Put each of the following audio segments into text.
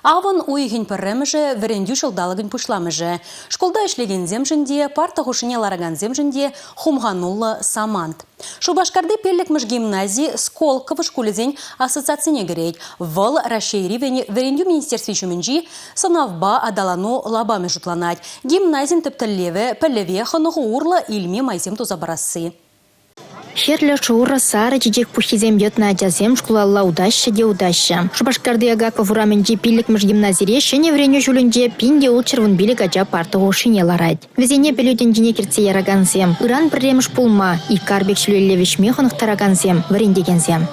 Аван уйгин пірреміже, верендю шылдалығын пұшламыже. Школда ішлеген земжінде, парта хушыне лараган земжінде хумганулла самант. Шубашкарды пеллекміш гимназии Сколково школезен ассоциацияне герейд. Выл расширивен верендю министерстве чуменжи сынавба адалану лабаме жұтланать. Гимназин тіптілеве пілеве ханығы урла илме майзем тузабарасы. Херлі шуыра сары жидек пухизем ютна ажазем школалла удаща де удаща. Шубашкарды Агаков ураменде пилікміш гимназире шене врене жүлінде пинде ол червын билік ажа партығы ошыне ларайд. Везене пелюден жіне керце яраганзем. Иран біреміш пулма, и карбек шүлелевеш механық тараганзем, врендегензем.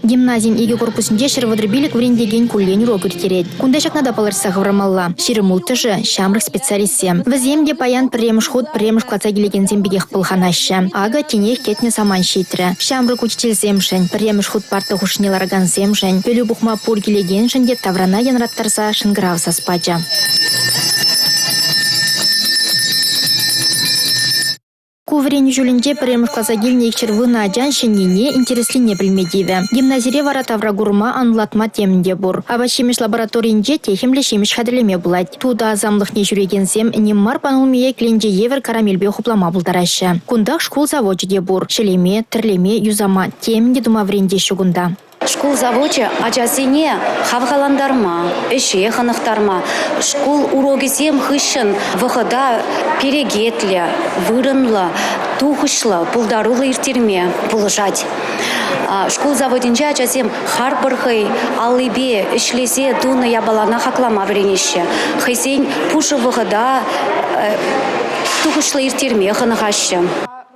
Гимназин иге корпусінде шырвадрыбилік врендеген куллен урок иртерет. Кундашак нада паларса хаврамалла. Ширымултыжы, шамрық специалистсем. Віземде паян премыш ход премыш клаца келеген зембегех пылханаща. Ага тенех кетне саман шейтрі. Шамрық учитель земшен, премыш ход парты хушне лараган земшен. Пелю бухма пур келеген шенде таврана янраттарса шынграв саспача. Куврен жүлінде премыш класа келіне екчервына ажан шенене интереслине білмедейві. Гимназире вара таврагурма анлатма темінде бұр. Абашемеш лабораториинже техемле шемеш хаділеме бұлайд. Туда азамлық не жүрегенсем, неммар панылмее кленде евер карамельбе хуплама бұлдарашы. Кундақ школ заводчиде бұр. Шелеме, тірлеме, юзама темінде дума вренде шугында. Школ заводчы ажасыне хавгаландарма, эше ханықтарма. Школ урогесем хышын вғыда перегетлі, вырынлы, тухышлы, пулдарулы иртерме пулышать. Школ заводинже ажасем харбырхый, алыбе, ішлесе дуны ябалана хаклама вренеші. Хайсен пушы вғыда тухышлы иртерме ханығашы.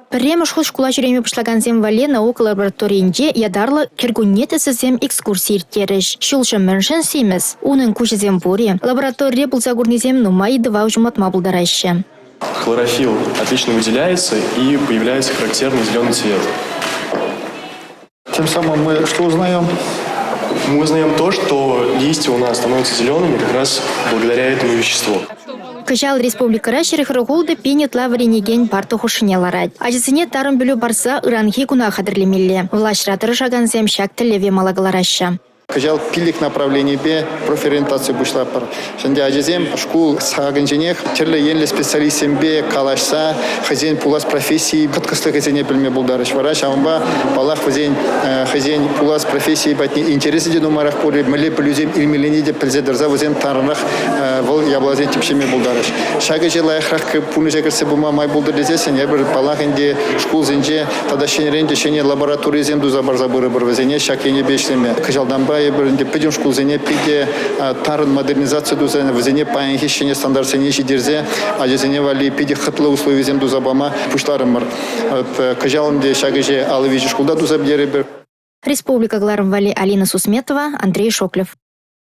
Премыш ход школа жүреме пышлаганзем вале наука лабораториинде ядарлы кергуннетесізем экскурсий иртеріш. Шулшы міншін сейміз. Унын күшізем боре. Лаборатория бұл загурнезем нумай два жуматма бұлдарашы. Хлорофилл отлично выделяется и появляется характерный зеленый цвет. Тем самым мы что узнаем? Мы узнаем то, что листья у нас становятся зелеными как раз благодаря этому веществу. Кыжал республикара шерихрогулды пенетла варенеген парты хушыне ларад. Ажысыне тарын бүлі барса ыранхи куна хадырлемелле. Влашратыры шаганзем шак тілеве малагаларашы. Кыжал пилик направление бе профориентация бушла пар. Шенде ажезем школ сагынженех терле енле специалистем бе калашса хозяин пулас профессии кыткыслы хозяине билме булдарыш вараш амба балах хозяин пулас профессии батни интересы де нумарах пори мле плюзем илмелени де пельзедерза возен тарнах вол яблазен типшеме булдарыш. Шагы желая храх пуны жекерсе бума май булдырдезесен я бір балах инде школ зенже тада шенеренде шене лаборатория земду забарза быры бір возене шакене бешлеме. Кыжалданба бірінде педем школ зене пиде тарын модернизация дузайна в зене паян хищение стандарт сене жидерзе а зене вали пиде хытлы условия зем дузабама пуштарымыр. Кыжалынде шагыже алывижи школда дузабдері бір. Республика Гларм Вали Алина Сусметова, Андрей Шоклев.